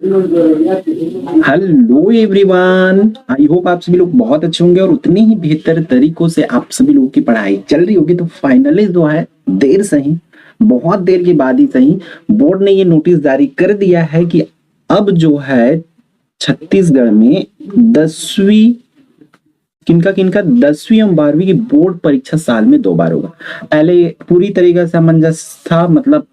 Hello everyone, I hope आप सभी लोग बहुत अच्छे होंगे और उतने ही बेहतर तरीकों से आप सभी लोगों की पढ़ाई चल रही होगी। तो फाइनली जो है, देर सही, बहुत देर के बाद ही सही, बोर्ड ने ये नोटिस जारी कर दिया है कि अब जो है छत्तीसगढ़ में 10वीं किनका किनका 10वीं और 12वीं की बोर्ड परीक्षा साल में 2 बार होगा। पहले पूरी तरीके से समंजस था, मतलब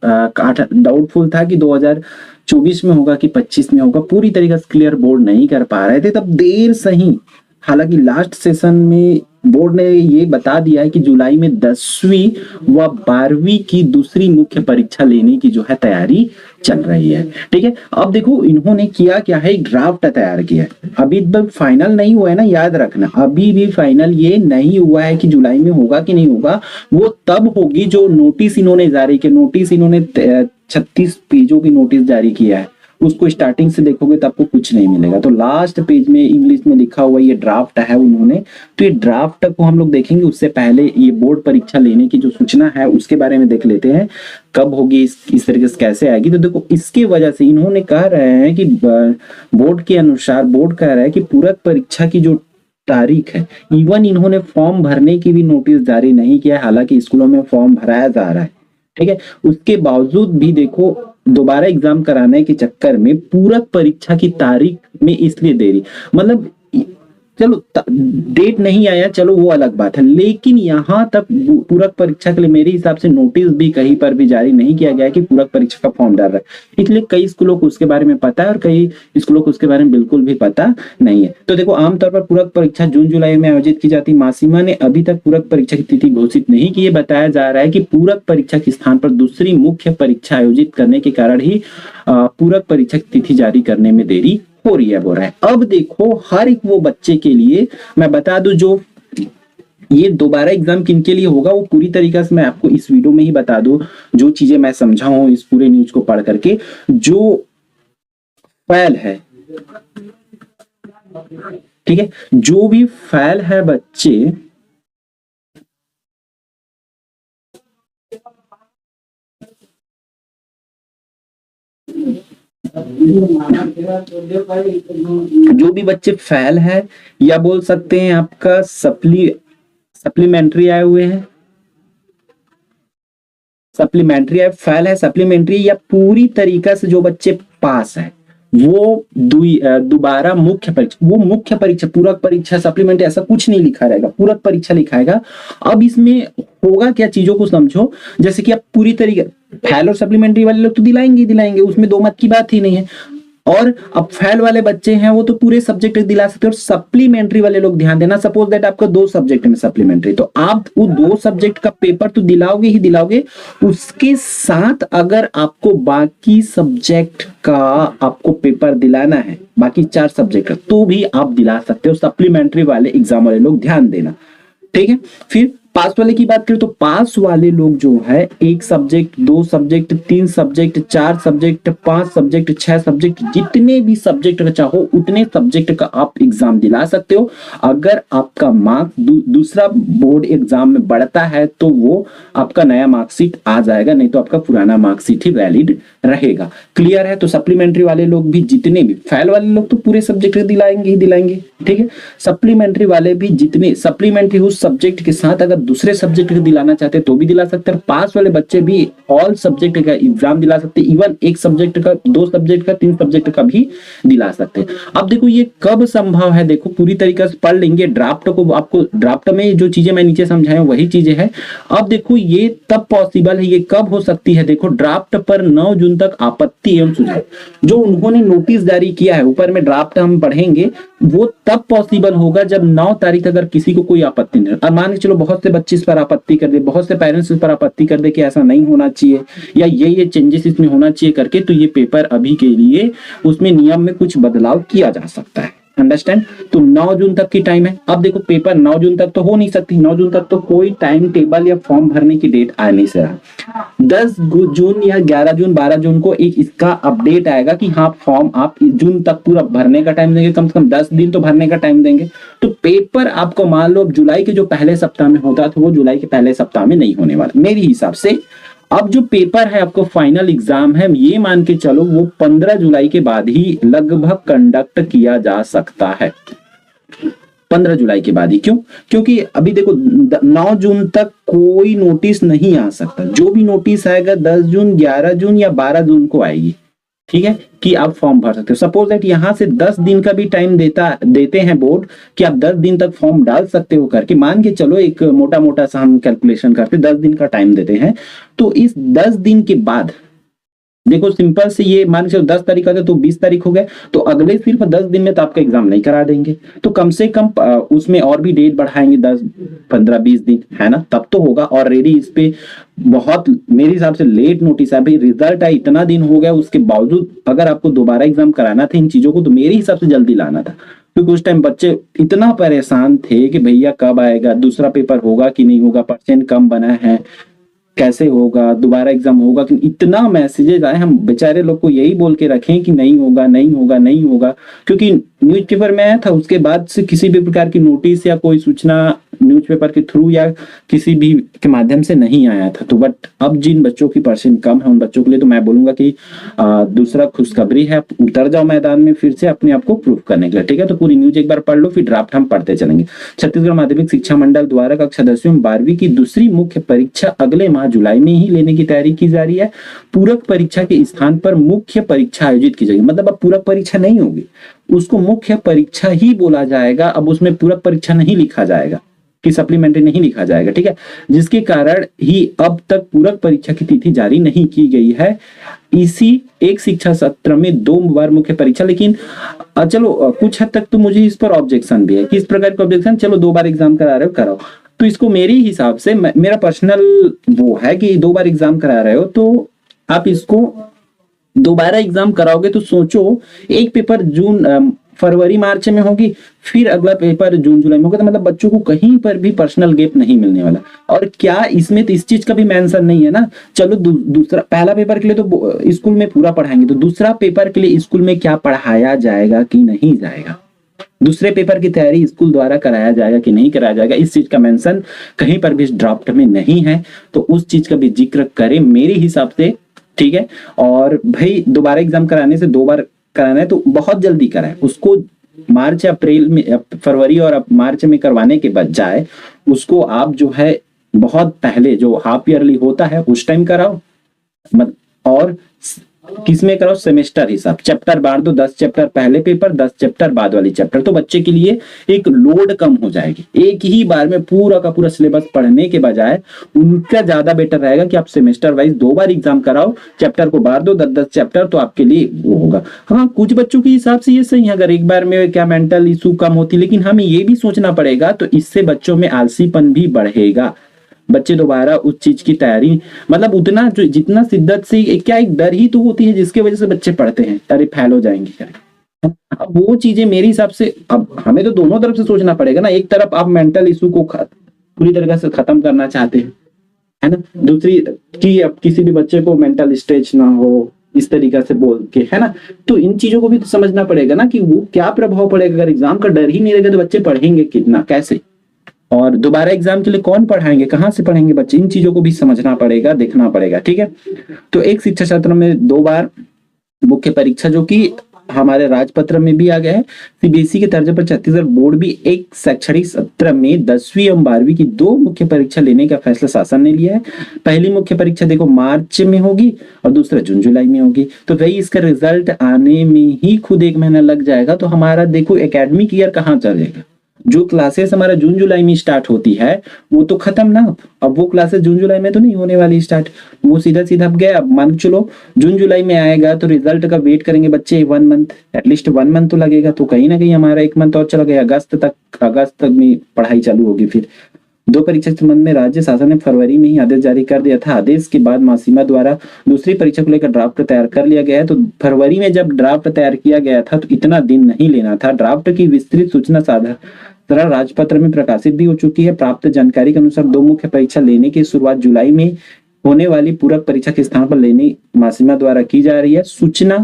डाउटफुल था कि 2024 में होगा कि 25 में होगा। पूरी तरीके से क्लियर बोर्ड नहीं कर पा रहे थे, तब देर सही, हालांकि लास्ट सेशन में बोर्ड ने ये बता दिया है कि जुलाई में 10वीं व 12वीं की दूसरी मुख्य परीक्षा लेने की जो है तैयारी चल रही है। ठीक है, अब देखो इन्होंने किया क्या है, एक ड्राफ्ट तैयार किया है। अभी तक फाइनल नहीं हुआ है ना, याद रखना, अभी भी फाइनल ये नहीं हुआ है कि जुलाई में होगा कि नहीं होगा। वो तब होगी जो नोटिस इन्होंने जारी किया। नोटिस इन्होंने 36 पेजों की नोटिस जारी किया है, उसको स्टार्टिंग से देखोगे तो आपको कुछ नहीं मिलेगा। तो लास्ट पेज में इंग्लिश में लिखा हुआ ये ड्राफ्ट है उन्होंने, तो ये ड्राफ्ट को हम लोग देखेंगे। उससे पहले ये बोर्ड परीक्षा लेने की जो सूचना है उसके बारे में देख लेते हैं, कब होगी, इस तरीके से कैसे आएगी। तो देखो, इसके वजह से इन्होंने कह रहे हैं कि बोर्ड के अनुसार, बोर्ड कह रहा है कि पूरक परीक्षा की जो तारीख है, इवन इन्होंने फॉर्म भरने की भी नोटिस जारी नहीं किया है। हालांकि स्कूलों में फॉर्म भराया जा रहा है, ठीक है, उसके बावजूद भी देखो दोबारा एग्जाम कराने के चक्कर में पूरक परीक्षा की तारीख में इसलिए देरी, मतलब चलो डेट नहीं आया, चलो वो अलग बात है, लेकिन यहां तक पूरक परीक्षा के लिए मेरे हिसाब से नोटिस भी कहीं पर भी जारी नहीं किया गया कि पूरक परीक्षा का फॉर्म डाल रहा है। इसलिए कई स्कूलों को उसके बारे में पता है और कई स्कूलों को उसके बारे में बिल्कुल भी पता नहीं है। तो देखो, आमतौर पर पूरक परीक्षा जून जुलाई में आयोजित की जाती। मासीमा ने अभी तक पूरक परीक्षा की तिथि घोषित नहीं की है। बताया जा रहा है कि पूरक परीक्षा के स्थान पर दूसरी मुख्य परीक्षा आयोजित करने के कारण ही पूरक परीक्षा की तिथि जारी करने में देरी हो रही है, बोल रहा है। अब देखो, हर एक वो बच्चे के लिए मैं बता दूं, जो ये दोबारा एग्जाम किनके लिए होगा वो पूरी तरीके से मैं आपको इस वीडियो में ही बता दूं, जो चीजें मैं समझा हूं इस पूरे न्यूज को पढ़ करके। जो फेल है, ठीक है, जो भी फेल है बच्चे, जो भी बच्चे फेल है या बोल सकते हैं आपका सप्लीमेंट्री आए हुए हैं, सप्लीमेंट्री है, फेल है सप्लीमेंट्री, या पूरी तरीका से जो बच्चे पास है, वो दोबारा मुख्य परीक्षा, वो मुख्य परीक्षा, पूरक परीक्षा, सप्लीमेंट्री ऐसा कुछ नहीं लिखा रहेगा, पूरक परीक्षा लिखाएगा। अब इसमें होगा क्या, चीजों को समझो। जैसे कि आप पूरी तरीके, फेल और सप्लीमेंट्री वाले लोग तो दिलाएंगे दिलाएंगे, उसमें दो मत की बात ही नहीं है। और अब फेल वाले बच्चे हैं वो तो पूरे सब्जेक्ट दिला सकते हैं। और सप्लीमेंट्री वाले लोग ध्यान देना, सपोज दैट आपका 2 सब्जेक्ट में सप्लीमेंट्री, तो आप वो 2 सब्जेक्ट का पेपर तो दिलाओगे ही दिलाओगे, उसके साथ अगर आपको बाकी सब्जेक्ट का आपको पेपर दिलाना है, बाकी 4 सब्जेक्ट का, तो भी आप दिला सकते हो। सप्लीमेंट्री वाले एग्जाम वाले लोग ध्यान देना, ठीक है। फिर पास वाले की बात करें तो पास वाले लोग जो है 1 subject, 2 subject, 3 subject, 4 subject, 5 subject, 6 subject, जितने भी सब्जेक्ट का चाहो उतने सब्जेक्ट का आप एग्जाम दिला सकते हो। अगर आपका मार्क्स दूसरा बोर्ड एग्जाम में बढ़ता है तो वो आपका नया मार्कशीट आ जाएगा, नहीं तो आपका पुराना मार्कशीट ही वैलिड रहेगा। क्लियर है? तो सप्लीमेंट्री वाले लोग भी, जितने भी फेल वाले लोग तो पूरे सब्जेक्ट दिलाएंगे ही दिलाएंगे, ठीक है। सप्लीमेंट्री वाले भी, जितने सप्लीमेंट्री उस सब्जेक्ट के साथ अगर दूसरे सब्जेक्ट दिलाना चाहते हैं तो भी दिला सकते हैं। पास वाले बच्चे भी ऑल सब्जेक्ट का एग्जाम दिला सकते हैं, इवन 1 सब्जेक्ट का, 2 सब्जेक्ट का, 3 सब्जेक्ट का भी दिला सकते हैं। अब देखो ये कब संभव है, देखो पूरी तरीके से पढ़ लेंगे ड्राफ्ट को, आपको ड्राफ्ट में जो चीजें मैं नीचे समझाया वही चीजें हैं। अब देखो ये तब पॉसिबल है, ये कब हो सकती है, देखो ड्राफ्ट पर 9 जून तक आपत्ति एवं सुझाव जो उन्होंने नोटिस जारी किया है, ऊपर में ड्राफ्ट हम पढ़ेंगे, वो तब पॉसिबल होगा जब 9 तारीख अगर किसी को कोई आपत्ति नहीं। और मान के चलो बहुत से बच्चे इस पर आपत्ति कर दे, बहुत से पेरेंट्स इस पर आपत्ति कर दे कि ऐसा नहीं होना चाहिए या ये चेंजेस इसमें होना चाहिए करके, तो ये पेपर अभी के लिए उसमें नियम में कुछ बदलाव किया जा सकता है। अंडरस्टैंड? तो 9 जून तक की टाइम है। अब देखो पेपर 9 जून तक तो हो नहीं सकती, 9 जून तक तो कोई टाइम टेबल या फॉर्म भरने की डेट आ नहीं रहा। 10 जून या 11 जून, 12 जून को एक इसका अपडेट आएगा कि हाँ फॉर्म आप जून तक पूरा भरने का टाइम देंगे, कम से कम 10 दिन तो भरने का टाइम देंगे। तो पेपर आपको मान लो जुलाई के जो पहले सप्ताह में होता था वो जुलाई के पहले सप्ताह में नहीं होने वाला मेरे हिसाब से। अब जो पेपर है आपको फाइनल एग्जाम है, ये मान के चलो वो 15 जुलाई के बाद ही लगभग कंडक्ट किया जा सकता है। 15 जुलाई के बाद ही। क्यों? क्योंकि अभी देखो 9 जून तक कोई नोटिस नहीं आ सकता। जो भी नोटिस आएगा 10 जून, 11 जून या 12 जून को आएगी। ठीक है, कि आप फॉर्म भर सकते हो। सपोज दैट यहां से 10 दिन का भी टाइम देते हैं बोर्ड कि आप 10 दिन तक फॉर्म डाल सकते हो करके, मान के चलो एक मोटा मोटा सा हम कैलकुलेशन करते 10 दिन का टाइम देते हैं। तो इस 10 दिन के बाद देखो सिंपल से ये मान के चलो 10 तारीख आता है तो 20 तारीख हो गए, तो अगले सिर्फ 10 दिन में तो आपका एग्जाम नहीं करा देंगे, तो कम से कम उसमें और भी डेट बढ़ाएंगे 10 15 20 दिन, है ना, तब तो होगा। ऑलरेडी इस पे बहुत मेरे हिसाब से लेट नोटिस है भाई, रिजल्ट है इतना दिन हो गया, उसके बावजूद अगर आपको दोबारा एग्जाम कराना था इन चीजों को तो मेरे हिसाब से जल्दी लाना था। क्योंकि उस टाइम बच्चे इतना परेशान थे कि भैया कब आएगा, दूसरा पेपर होगा कि नहीं होगा, परसेंट कम बना है, कैसे होगा, दोबारा एग्जाम होगा कि, इतना मैसेजेस आए। हम बेचारे लोग को यही बोल के रखें कि नहीं होगा नहीं होगा नहीं होगा, क्योंकि न्यूज़पेपर में आया था, उसके बाद से किसी भी प्रकार की नोटिस या कोई सूचना न्यूज़पेपर के थ्रू या किसी भी के माध्यम से नहीं आया था। तो बट अब जिन बच्चों की परसेंट कम है उन बच्चों के लिए तो मैं बोलूंगा कि दूसरा खुशखबरी है, उतर जाओ मैदान में फिर से अपने आप को प्रूव करने के लिए। ठीक है, तो पूरी न्यूज एक बार पढ़ लो, फिर ड्राफ्ट हम पढ़ते चलेंगे। छत्तीसगढ़ माध्यमिक शिक्षा मंडल द्वारा कक्षा 10वीं 12वीं की दूसरी मुख्य परीक्षा अगले माह जुलाई में ही लेने की तैयारी की जा रही है। पूरक परीक्षा के स्थान पर मुख्य परीक्षा आयोजित की जाएगी। मतलब अब पूरक परीक्षा नहीं होगी, उसको मुख्य परीक्षा ही बोला जाएगा। अब उसमें पूरक परीक्षा नहीं लिखा जाएगा कि सप्लीमेंट्री नहीं लिखा जाएगा। ठीक है, जिसके कारण ही अब तक पूरक परीक्षा की तिथि जारी नहीं की गई है। इसी एक शिक्षा सत्र में 2 बार मुख्य परीक्षा, लेकिन चलो कुछ हद तक तो मुझे इस पर ऑब्जेक्शन भी है। किस प्रकार का ऑब्जेक्शन? चलो 2 बार एग्जाम करा रहे हो कराओ, तो इसको मेरे हिसाब से मेरा पर्सनल वो है कि 2 बार एग्जाम करा रहे हो तो आप इसको दोबारा एग्जाम कराओगे तो सोचो एक पेपर जून फरवरी मार्च में होगी, फिर अगला पेपर जून जुलाई में होगा, तो मतलब बच्चों को कहीं पर भी पर्सनल गैप नहीं मिलने वाला। और क्या इसमें तो इस चीज का भी मेंशन नहीं है ना। चलो दूसरा पहला पेपर के लिए तो स्कूल में पूरा पढ़ाएंगे, तो दूसरा पेपर के लिए स्कूल में क्या पढ़ाया जाएगा कि नहीं जाएगा, दूसरे पेपर की तैयारी स्कूल द्वारा कराया जाएगा कि नहीं कराया जाएगा, इस चीज का मेंशन कहीं पर भी इस ड्राफ्ट में नहीं है। तो उस चीज का भी जिक्र करें मेरे हिसाब से। ठीक है, और भाई दोबारा एग्जाम कराने से 2 बार कराना है तो बहुत जल्दी कराए उसको। मार्च अप्रैल में फरवरी और मार्च में करवाने के बजाय उसको आप जो है बहुत पहले जो हाफ ईयरली होता है उस टाइम कराओ। और किसमें कराओ? सेमेस्टर हिसाब, चैप्टर बांट दो, 10 चैप्टर पहले पेपर, 10 चैप्टर बाद वाली चैप्टर, तो बच्चे के लिए एक लोड कम हो जाएगी। एक ही बार में पूरा का पूरा सिलेबस पढ़ने के बजाय उनका ज्यादा बेटर रहेगा कि आप सेमेस्टर वाइज 2 बार एग्जाम कराओ, चैप्टर को बांट दो 10-10 चैप्टर, तो आपके लिए वो होगा। हाँ, कुछ बच्चों के हिसाब से ये सही है, अगर एक बार में क्या मेंटल इशू कम होती, लेकिन हमें ये भी सोचना पड़ेगा, तो इससे बच्चों में आलसीपन भी बढ़ेगा। बच्चे दोबारा उस चीज की तैयारी मतलब उतना जो जितना शिद्दत से क्या एक डर ही तो होती है जिसके वजह से बच्चे पढ़ते हैं, अरे फेल हो जाएंगे करके। अब वो चीजें मेरे हिसाब से अब हमें तो दोनों तरफ से सोचना पड़ेगा ना। एक तरफ आप मेंटल इशू को पूरी तरह से खत्म करना चाहते हैं, है ना, दूसरी कि अब किसी भी बच्चे को मेंटल स्ट्रेस ना हो इस तरीका से बोल के, है ना। तो इन चीजों को भी तो समझना पड़ेगा ना कि वो क्या प्रभाव पड़ेगा। अगर एग्जाम का डर ही नहीं रहेगा तो बच्चे पढ़ेंगे कितना, कैसे, और दोबारा एग्जाम के लिए कौन पढ़ाएंगे, कहाँ से पढ़ेंगे बच्चे, इन चीजों को भी समझना पड़ेगा, देखना पड़ेगा। ठीक है, तो एक शिक्षा सत्र में 2 बार मुख्य परीक्षा जो कि हमारे राजपत्र में भी आ गया है। सीबीएसई के तर्ज पर छत्तीसगढ़ बोर्ड भी एक शैक्षणिक सत्र में 10वीं एवं 12वीं की 2 मुख्य परीक्षा लेने का फैसला शासन ने लिया है। पहली मुख्य परीक्षा देखो मार्च में होगी और दूसरा जून जुलाई में होगी। तो वही इसका रिजल्ट आने में ही खुद 1 महीना लग जाएगा। तो हमारा देखो एकेडमिक ईयर कहाँ चलेगा। जो क्लासेस हमारा जून जुलाई में स्टार्ट होती है वो तो खत्म ना, अब वो क्लासेस जून जुलाई में तो नहीं होने वाली स्टार्ट, वो सीधा सीधा अब गया। अब मान चलो जून जुलाई में आएगा तो रिजल्ट का वेट करेंगे बच्चे 1 मंथ, एटलीस्ट 1 मंथ तो लगेगा। तो कहीं ना कहीं हमारा 1 मंथ और चला गया, अगस्त तक में पढ़ाई चालू होगी। फिर 2 परीक्षा के संबंध में राज्य शासन ने फरवरी में ही आदेश जारी कर दिया था। आदेश के बाद मासीमा द्वारा दूसरी परीक्षा को लेकर ड्राफ्ट तैयार कर लिया गया है। तो फरवरी में जब ड्राफ्ट तैयार किया गया था तो इतना दिन नहीं लेना था। ड्राफ्ट की विस्तृत सूचना साधारण राजपत्र में प्रकाशित भी हो चुकी है। प्राप्त जानकारी के अनुसार 2 मुख्य परीक्षा लेने की शुरुआत जुलाई में होने वाली पूरक परीक्षा के स्थान पर लेने मासीमा द्वारा की जा रही है। सूचना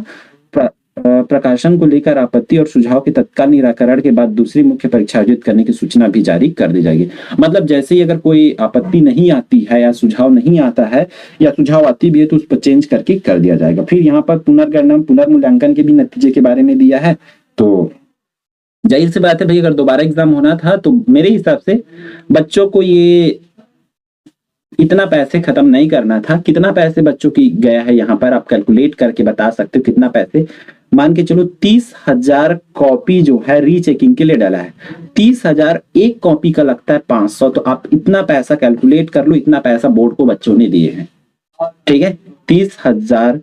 प्रकाशन को लेकर आपत्ति और सुझाव के तत्काल निराकरण के बाद दूसरी मुख्य परीक्षा आयोजित करने की सूचना भी जारी कर दी जाएगी। मतलब जैसे ही अगर कोई आपत्ति नहीं आती है या सुझाव नहीं आता है या सुझाव आती भी है तो उस पर चेंज करके कर दिया जाएगा। फिर यहाँ पर पुनर्गणना पुनर्मूल्यांकन के भी नतीजे के बारे में दिया है। तो जाहिर सी बात है भाई, अगर दोबारा एग्जाम होना था तो मेरे हिसाब से बच्चों को ये इतना पैसे खत्म नहीं करना था। कितना पैसे बच्चों की गया है यहाँ पर आप कैलकुलेट करके बता सकते हो कितना पैसे। मान के चलो 30,000 कॉपी जो है रीचेकिंग के लिए डाला है, 30,000 एक कॉपी का लगता है 500, तो आप इतना पैसा कैलकुलेट कर लो, इतना पैसा बोर्ड को बच्चों ने दिए हैं। ठीक है, 30,000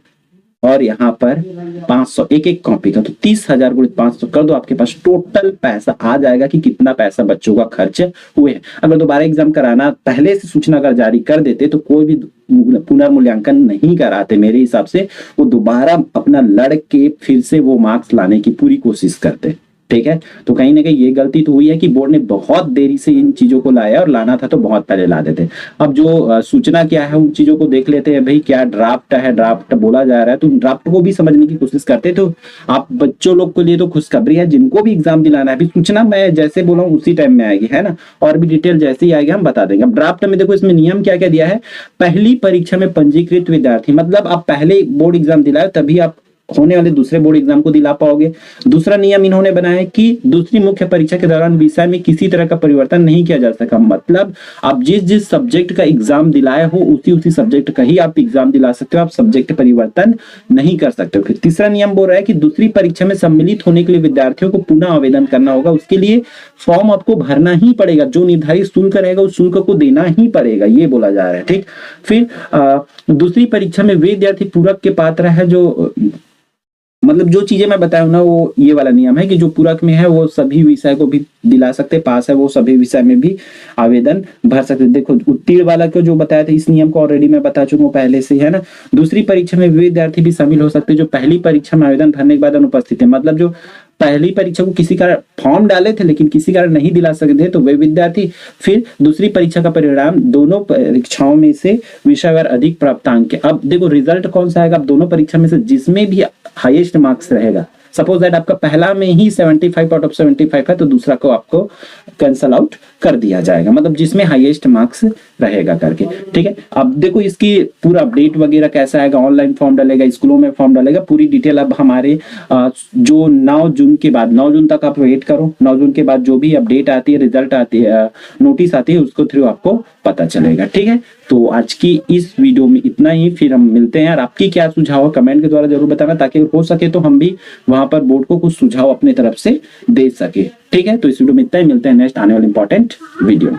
और यहाँ पर 500 एक एक कॉपी का, तो 30,000 गुणित 500 कर दो, आपके पास टोटल पैसा आ जाएगा कि कितना पैसा बच्चों का खर्च हुए हैं। अगर दोबारा एग्जाम कराना पहले से सूचना अगर जारी कर देते तो कोई भी पुनर्मूल्यांकन नहीं कराते। मेरे हिसाब से वो दोबारा अपना लड़ के फिर से वो मार्क्स लाने की पूरी कोशिश करते। ठीक है, तो कहीं ना कहीं ये गलती तो हुई है कि बोर्ड ने बहुत देरी से इन चीजों को लाया और लाना था तो बहुत पहले ला देते। अब जो सूचना क्या है उन चीजों को देख लेते हैं भाई। क्या ड्राफ्ट है, ड्राफ्ट बोला जा रहा है तो ड्राफ्ट को भी समझने की कोशिश करते। तो आप बच्चों लोग के लिए तो खुशखबरी है, जिनको भी एग्जाम दिलाना है अभी सूचना मैं जैसे बोला हूँ उसी टाइम में आएगी, है ना, और भी डिटेल जैसे ही आएगी हम बता देंगे। अब ड्राफ्ट में देखो इसमें नियम क्या क्या दिया है। पहली परीक्षा में पंजीकृत विद्यार्थी, मतलब आप पहले बोर्ड एग्जाम दिलाए तभी आप होने वाले दूसरे बोर्ड एग्जाम को दिला पाओगे। दूसरा नियम इन्होंने बनाया है कि दूसरी मुख्य परीक्षा के दौरान विषय में किसी तरह का परिवर्तन नहीं किया जा सका। मतलब आप जिस सब्जेक्ट का एग्जाम दिलाए हो उसी सब्जेक्ट का ही आप एग्जाम दिला सकते हो, आप सब्जेक्ट परिवर्तन नहीं कर सकते हो। फिर तीसरा नियम बोल रहा है कि दूसरी परीक्षा में सम्मिलित होने के लिए विद्यार्थियों को पुनः आवेदन करना होगा। उसके लिए फॉर्म आपको भरना ही पड़ेगा, जो निर्धारित शुल्क रहेगा उस शुल्क को देना ही पड़ेगा, ये बोला जा रहा है। ठीक, फिर दूसरी परीक्षा में वे विद्यार्थी पूरक के पात्र है जो, मतलब जो चीजें मैं बताया हूं ना वो ये वाला नियम है कि जो पूरक में है वो सभी विषय को भी दिला सकते, पास है वो सभी विषय में भी आवेदन भर सकते। देखो उत्तीर्ण वाला को जो बताया था इस नियम को ऑलरेडी मैं बता चुका हूँ पहले से, है ना। दूसरी परीक्षा में वे विद्यार्थी भी शामिल हो सकते जो पहली परीक्षा में आवेदन भरने के बाद अनुपस्थित है। मतलब जो पहली परीक्षा को किसी कारण फॉर्म डाले थे लेकिन किसी कारण नहीं दिला सकते तो वे विद्यार्थी फिर दूसरी परीक्षा का परिणाम दोनों परीक्षाओं में से विषयवार अधिक प्राप्त अंक। अब देखो रिजल्ट कौन सा आएगा, अब दोनों परीक्षा में से जिसमें भी हाईएस्ट मार्क्स रहेगा, सपोज दैट आपका पहला में ही 75 आउट ऑफ 75 है तो दूसरा को आपको कैंसल आउट कर दिया जाएगा, मतलब जिसमें हाईएस्ट मार्क्स रहेगा करके। ठीक है, अब देखो इसकी पूरा अपडेट वगैरह कैसा आएगा, ऑनलाइन फॉर्म डालेगा, स्कूलों में फॉर्म डालेगा, पूरी डिटेल अब हमारे जो 9 जून के बाद, 9 जून तक आप वेट करो, 9 जून के बाद जो भी अपडेट आती है, रिजल्ट आती है, नोटिस आती है, उसको थ्रू आपको पता चलेगा। ठीक है, तो आज की इस वीडियो में इतना ही, फिर हम मिलते हैं। और आपकी क्या सुझाव है कमेंट के द्वारा जरूर बताना, ताकि हो सके तो हम भी वहां पर बोर्ड को कुछ सुझाव अपने तरफ से दे सके। ठीक है, तो इस वीडियो में इतना ही, मिलते हैं नेक्स्ट आने वाले इंपॉर्टेंट वीडियो में।